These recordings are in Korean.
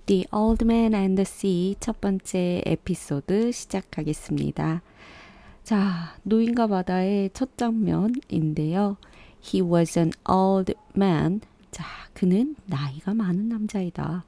The Old Man and the Sea 첫 번째 에피소드 시작하겠습니다. 자, 노인과 바다의 첫 장면인데요. He was an old man. 자, 그는 나이가 많은 남자이다.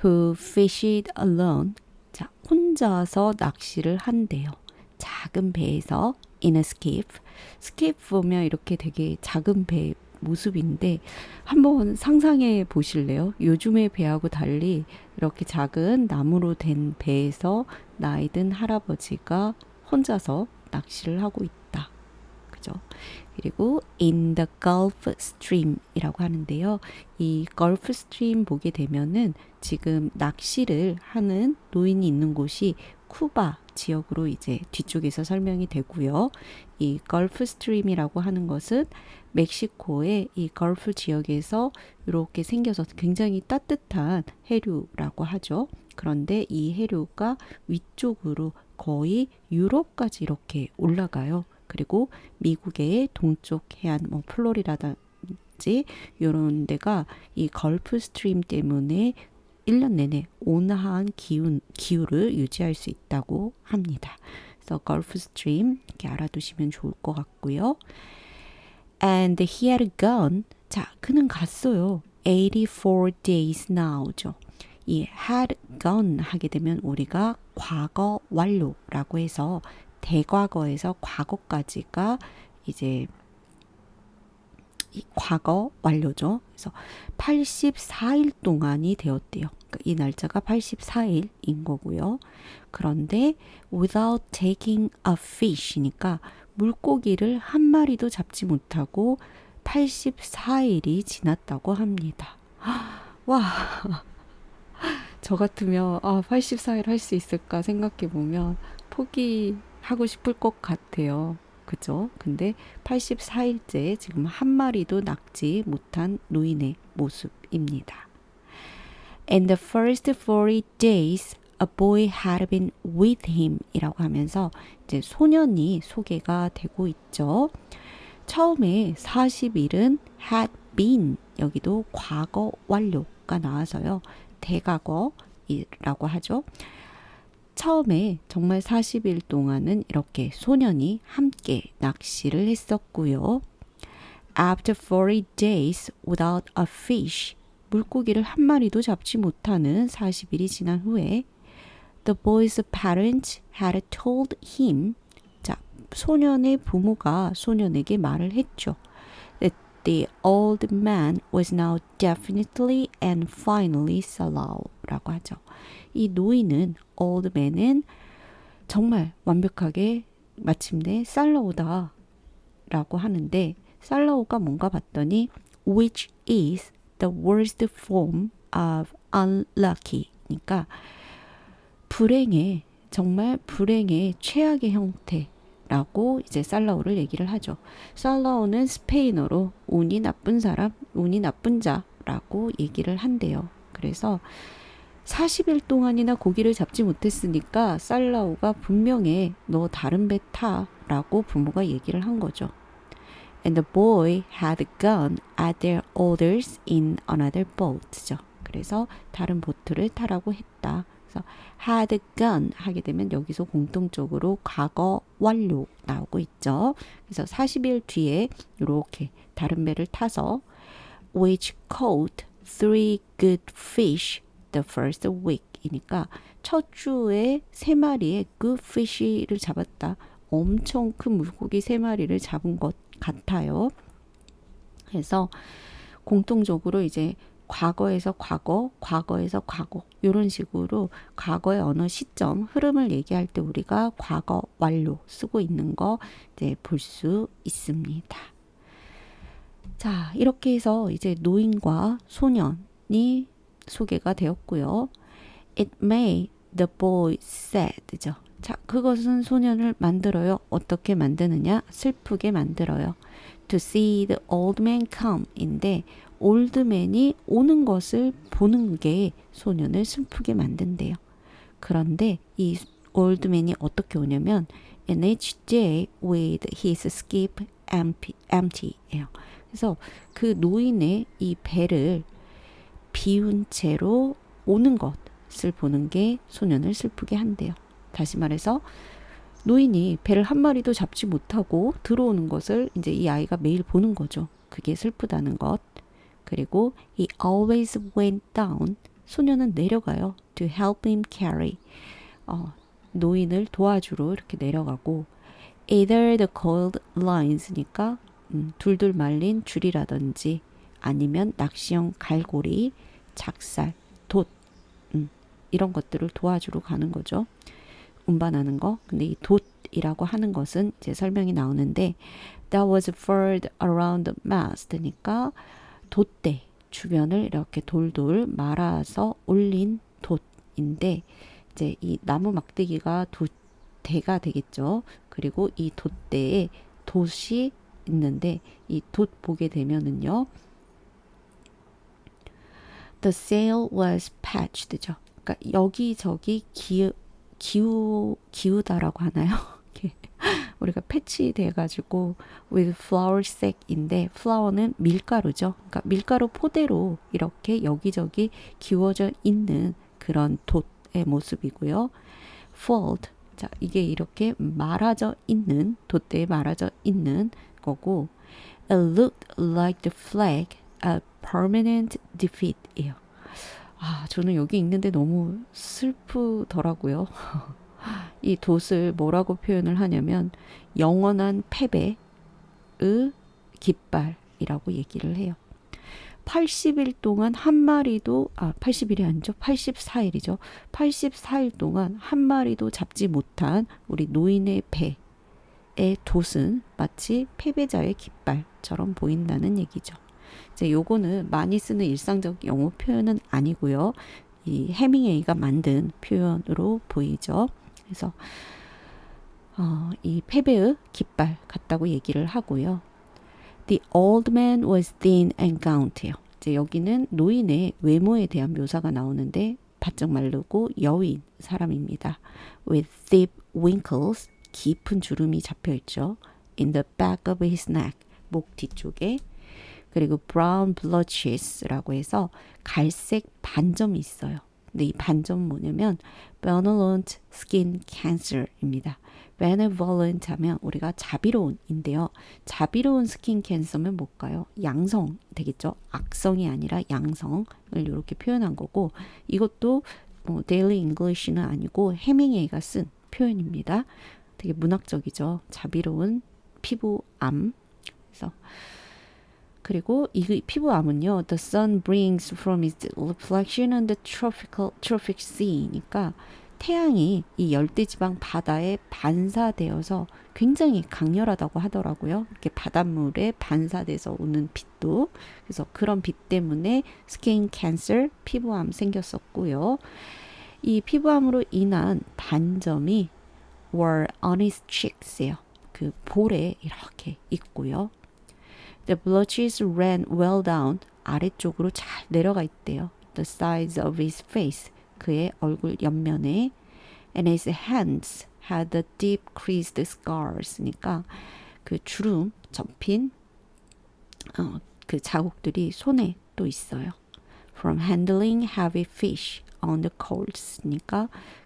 Who fished alone. 자, 혼자서 낚시를 한대요. 작은 배에서 in a skiff. skiff 보면 이렇게 되게 작은 배 모습인데 한번 상상해 보실래요? 요즘의 배하고 달리 이렇게 작은 나무로 된 배에서 나이 든 할아버지가 혼자서 낚시를 하고 있다. 그죠? 그리고 in the Gulf Stream이라고 하는데요. 이 Gulf Stream 보게 되면은 지금 낚시를 하는 노인이 있는 곳이 쿠바 지역으로 이제 뒤쪽에서 설명이 되고요. 이 Gulf Stream이라고 하는 것은 멕시코의 이 걸프 지역에서 이렇게 생겨서 굉장히 따뜻한 해류라고 하죠. 그런데 이 해류가 위쪽으로 거의 유럽까지 이렇게 올라가요. 그리고 미국의 동쪽 해안, 뭐 플로리다든지 이런 데가 이 걸프 스트림 때문에 1년 내내 온화한 기후를 유지할 수 있다고 합니다. 그래서 걸프 스트림 이렇게 알아두시면 좋을 것 같고요. And he had gone. 자, 그는 갔어요. 84 days now죠. 이 had gone 하게 되면 우리가 과거 완료라고 해서 대과거에서 과거까지가 이제 이 과거 완료죠. 그래서 84일 동안이 되었대요. 그러니까 이 날짜가 84일인 거고요. 그런데 without taking a fish니까 물고기를 한 마리도 잡지 못하고 84일이 지났다고 합니다. 와, 저 같으면 84일 할 수 있을까 생각해 보면 포기하고 싶을 것 같아요. 그죠? 근데 84일째 지금 한 마리도 낚지 못한 노인의 모습입니다. In the first 40 days, a boy had been with him 이라고 하면서 이제 소년이 소개가 되고 있죠. 처음에 40일은 had been 여기도 과거 완료가 나와서요. 대과거이라고 하죠. 처음에 정말 40일 동안은 이렇게 소년이 함께 낚시를 했었고요. After 40 days without a fish, 물고기를 한 마리도 잡지 못하는 40일이 지난 후에 The boy's parents had told him, 자, 소년의 부모가 소년에게 말을 했죠. That the old man was now definitely and finally Salah라고 하죠. 이 노인은 old man은 정말 완벽하게 마침내 살라오다 라고 하는데 살라오가 뭔가 봤더니 which is the worst form of unlucky 그러니까 불행의 정말 불행의 최악의 형태라고 이제 살라오를 얘기를 하죠. 살라오는 스페인어로 운이 나쁜 사람, 운이 나쁜 자라고 얘기를 한대요. 그래서 40일 동안이나 고기를 잡지 못했으니까 살라오가 분명해 너 다른 배 타라고 부모가 얘기를 한 거죠. And the boy had gone at their orders in another boat죠. 그래서 다른 보트를 타라고 했다. 그래서 had gone 하게 되면 여기서 공통적으로 과거 완료 나오고 있죠. 그래서 40일 뒤에 이렇게 다른 배를 타서 which caught 3 good fish the first week 이니까 첫 주에 3마리의 good fish를 잡았다. 엄청 큰 물고기 3마리를 잡은 것 같아요. 그래서 공통적으로 이제 과거에서 과거, 과거에서 과거 이런 식으로 과거의 어느 시점, 흐름을 얘기할 때 우리가 과거 완료 쓰고 있는 거 이제 볼 수 있습니다. 자, 이렇게 해서 이제 노인과 소년이 소개가 되었고요. It made the boy sad죠. 자, 그것은 소년을 만들어요. 어떻게 만드느냐? 슬프게 만들어요. To see the old man come 인데 올드맨이 오는 것을 보는 게 소년을 슬프게 만든대요. 그런데 이 올드맨이 어떻게 오냐면 And each day with his skip empty예요. 그래서 그 노인의 이 배를 비운 채로 오는 것을 보는 게 소년을 슬프게 한대요. 다시 말해서 노인이 배를 한 마리도 잡지 못하고 들어오는 것을 이제 이 아이가 매일 보는 거죠. 그게 슬프다는 것. 그리고 he always went down. 소년은 내려가요. To help him carry. 노인을 도와주러 이렇게 내려가고 either the coiled lines니까 둘둘 말린 줄이라든지 아니면 낚시용 갈고리, 작살, 돛 이런 것들을 도와주러 가는 거죠. 운반하는 거. 근데 이 돛이라고 하는 것은 이제 설명이 나오는데 that was furled around the mast니까 돛대 주변을 이렇게 돌돌 말아서 올린 돛인데 이제 이 나무 막대기가 돛대가 되겠죠. 그리고 이 돛대에 돛이 있는데 이 돛 보게 되면은요. The sail was patched죠. 그러니까 여기저기 기우다라고 하나요? 우리가 패치 돼가지고 with flour sack인데 flour는 밀가루죠. 그러니까 밀가루 포대로 이렇게 여기저기 기워져 있는 그런 돛의 모습이고요. fold 자 이게 이렇게 말아져 있는 돛대에 말아져 있는 거고 it looked like the flag a permanent defeat이에요. 저는 여기 읽는데 너무 슬프더라고요. 이 돛을 뭐라고 표현을 하냐면 영원한 패배의 깃발이라고 얘기를 해요. 80일 동안 한 마리도 80일이 아니죠. 84일이죠. 84일 동안 한 마리도 잡지 못한 우리 노인의 배의 돛은 마치 패배자의 깃발처럼 보인다는 얘기죠. 이제 요거는 많이 쓰는 일상적 영어 표현은 아니고요. 이 해밍웨이가 만든 표현으로 보이죠. 그래서 이 패배의 깃발 같다고 얘기를 하고요. The old man was thin and gaunt요. 이제 여기는 노인의 외모에 대한 묘사가 나오는데 바짝 마르고 여인 사람입니다. With deep wrinkles, 깊은 주름이 잡혀 있죠. In the back of his neck, 목 뒤쪽에. 그리고 brown blotches라고 해서 갈색 반점이 있어요. 근데 이 반점은 뭐냐면 benevolent skin cancer입니다. benevolent 하면 우리가 자비로운인데요. 자비로운 스킨 캔서면 뭘까요? 양성 되겠죠. 악성이 아니라 양성을 이렇게 표현한 거고 이것도 데일리 잉글리시는 아니고 해밍웨이가 쓴 표현입니다. 되게 문학적이죠. 자비로운 피부암. 그래서 그리고 이 피부암은요, the sun brings from its reflection on the tropic sea니까 태양이 이 열대지방 바다에 반사되어서 굉장히 강렬하다고 하더라고요. 이렇게 바닷물에 반사돼서 오는 빛도. 그래서 그런 빛 때문에 스킨 캔서, 피부암 생겼었고요. 이 피부암으로 인한 반점이 were on his cheeks예요. 그 볼에 이렇게 있고요. The blotches ran well down. 아래쪽으로 잘 내려가 있대요. The sides of his face. 그의 얼굴 옆면에. And his hands had the deep creased scars. 그 주름 접힌 그 자국들이 손에 또 있어요. From handling heavy fish on the coals.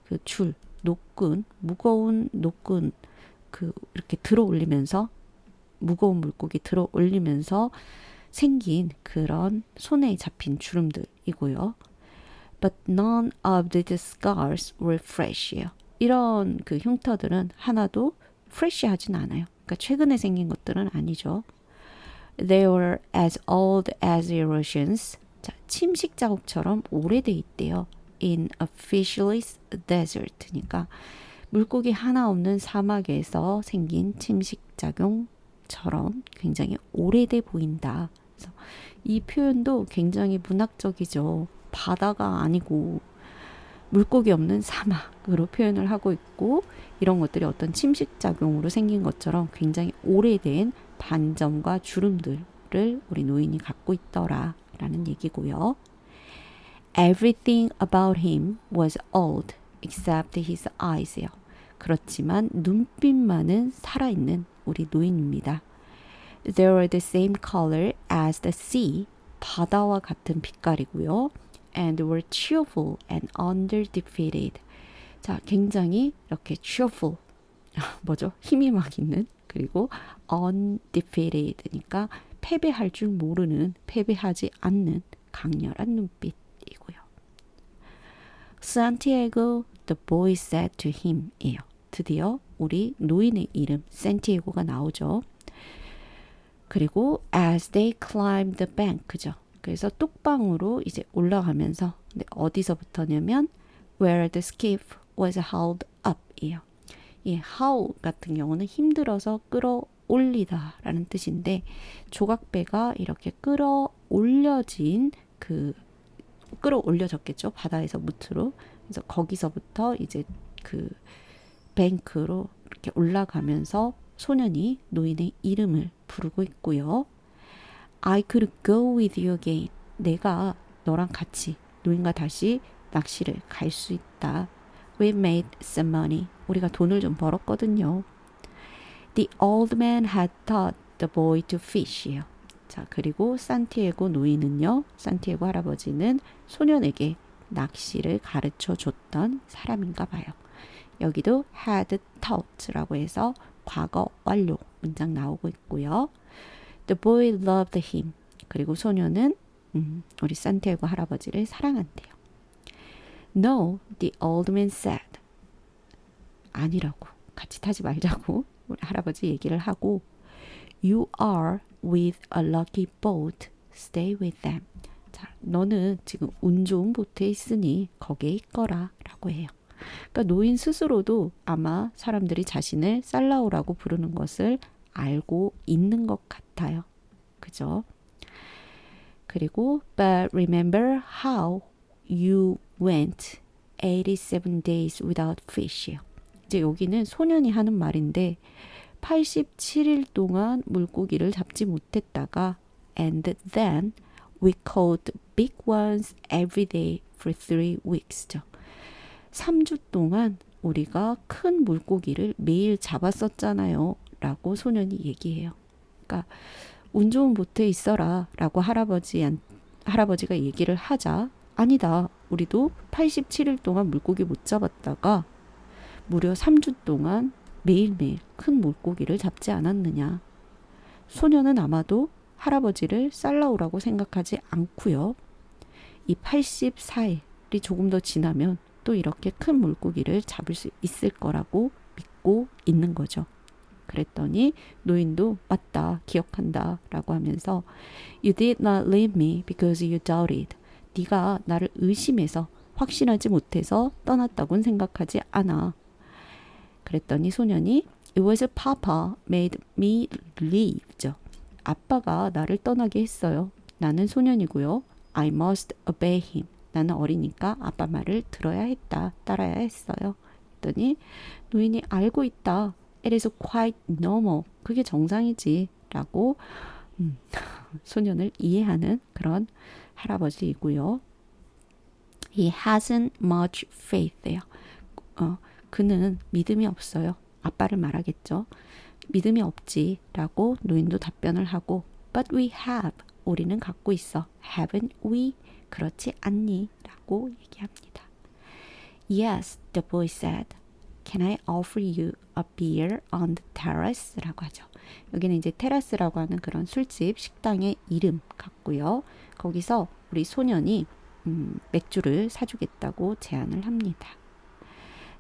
그 줄, 노끈, 무거운 노끈 그 이렇게 들어 올리면서 무거운 물고기 들어 올리면서 생긴 그런 손에 잡힌 주름들이고요. But none of the scars were fresh예요. 이런 그 흉터들은 하나도 fresh하진 않아요. 그러니까 최근에 생긴 것들은 아니죠. They were as old as erosions. 자, 침식 자국처럼 오래돼 있대요. In a fishless desert니까 물고기 하나 없는 사막에서 생긴 침식 작용처럼 굉장히 오래돼 보인다. 그래서 이 표현도 굉장히 문학적이죠. 바다가 아니고 물고기 없는 사막으로 표현을 하고 있고 이런 것들이 어떤 침식작용으로 생긴 것처럼 굉장히 오래된 반점과 주름들을 우리 노인이 갖고 있더라라는 얘기고요. Everything about him was old except his eyes요. 그렇지만 눈빛만은 살아있는 우리 노인입니다. They were the same color as the sea. 바다와 같은 빛깔이고요. and were cheerful and undefeated. 자, 굉장히 이렇게 cheerful, 뭐죠? 힘이 막 있는, 그리고 undefeated니까 패배할 줄 모르는, 패배하지 않는 강렬한 눈빛이고요. Santiago, the boy said to him 이에요. 드디어 우리 노인의 이름 산티아고가 나오죠. 그리고 as they climbed the bank, 그죠? 그래서 뚝방으로 이제 올라가면서, 근데 어디서부터냐면 where the skiff was hauled up 이에요. 이 haul 같은 경우는 힘들어서 끌어올리다 라는 뜻인데, 조각배가 이렇게 끌어올려진 끌어올려졌겠죠. 바다에서 무트로. 그래서 거기서부터 이제 그 뱅크로 이렇게 올라가면서 소년이 노인의 이름을 부르고 있고요. I could go with you again. 내가 너랑 같이 노인과 다시 낚시를 갈 수 있다. We made some money. 우리가 돈을 좀 벌었거든요. The old man had taught the boy to fish. 자, 그리고 산티아고 노인은요, 산티아고 할아버지는 소년에게 낚시를 가르쳐 줬던 사람인가 봐요. 여기도 had taught라고 해서 과거 완료 문장 나오고 있고요. The boy loved him. 그리고 소년은 우리 산티아고 할아버지를 사랑한대요. No, the old man said. 아니라고. 같이 타지 말자고 우리 할아버지 얘기를 하고, You are with a lucky boat. Stay with them. 자, 너는 지금 운 좋은 보트에 있으니 거기에 있거라 라고 해요. 그러니까 노인 스스로도 아마 사람들이 자신을 살라오라고 부르는 것을 알고 있는 것 같아요. 그죠? 그리고 But remember how you went 87 days without fish. 이제 여기는 소년이 하는 말인데 87일 동안 물고기를 잡지 못했다가 and then we caught big ones every day for 3 weeks. 3주 동안 우리가 큰 물고기를 매일 잡았었잖아요. 라고 소년이 얘기해요. 그러니까 운 좋은 보트에 있어라 라고 할아버지가 얘기를 하자, 아니다. 우리도 87일 동안 물고기 못 잡았다가 무려 3주 동안 매일매일 큰 물고기를 잡지 않았느냐. 소년은 아마도 할아버지를 살라오라고 생각하지 않고요. 이 84일이 조금 더 지나면 또 이렇게 큰 물고기를 잡을 수 있을 거라고 믿고 있는 거죠. 그랬더니 노인도 맞다, 기억한다 라고 하면서 You did not leave me because you doubted. 네가 나를 의심해서 확신하지 못해서 떠났다고는 생각하지 않아. 그랬더니 소년이 It was Papa made me leave. 아빠가 나를 떠나게 했어요. 나는 소년이고요. I must obey him. 나는 어리니까 아빠 말을 들어야 했다. 따라야 했어요. 그랬더니 노인이 알고 있다. It is quite normal. 그게 정상이지. 라고 소년을 이해하는 그런 할아버지이고요. He hasn't much faith예요. 그는 믿음이 없어요. 아빠를 말하겠죠. 믿음이 없지 라고 노인도 답변을 하고 But we have. 우리는 갖고 있어. Haven't we? 그렇지 않니? 라고 얘기합니다. Yes, the boy said. Can I offer you a beer on the terrace? 라고 하죠. 여기는 이제 테라스라고 하는 그런 술집, 식당의 이름 같고요. 거기서 우리 소년이 맥주를 사주겠다고 제안을 합니다.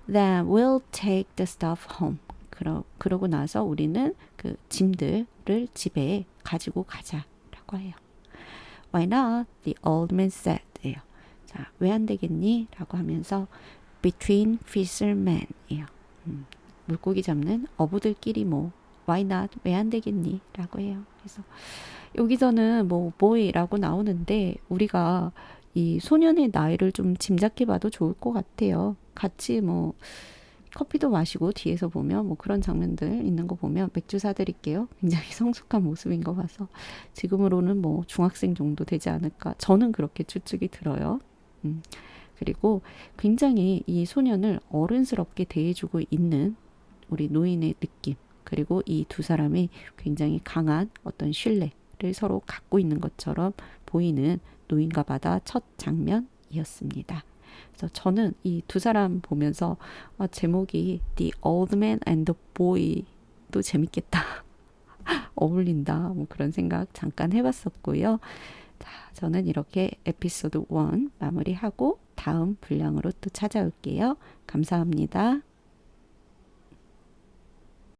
Then we'll take the stuff home. 그러고 나서 우리는 그 짐들을 집에 가지고 가자라고 해요. Why not? The old man said. 예요. 자, 왜 안 되겠니? 라고 하면서 between fishermen 이에요. 물고기 잡는 어부들끼리 뭐 why not? 왜 안 되겠니? 라고 해요. 그래서 여기서는 뭐 boy라고 나오는데 우리가 이 소년의 나이를 좀 짐작해봐도 좋을 것 같아요. 같이 뭐 커피도 마시고 뒤에서 보면 뭐 그런 장면들 있는 거 보면 맥주 사드릴게요. 굉장히 성숙한 모습인 거 봐서 지금으로는 뭐 중학생 정도 되지 않을까. 저는 그렇게 추측이 들어요. 그리고 굉장히 이 소년을 어른스럽게 대해주고 있는 우리 노인의 느낌. 그리고 이 두 사람이 굉장히 강한 어떤 신뢰를 서로 갖고 있는 것처럼 보이는 노인과 바다 첫 장면 이었습니다. 그래서 저는 이 두 사람 보면서 제목이 The Old Man and the Boy도 재밌겠다. 어울린다. 뭐 그런 생각 잠깐 해봤었고요. 자, 저는 이렇게 에피소드 1 마무리하고 다음 분량으로 또 찾아올게요. 감사합니다.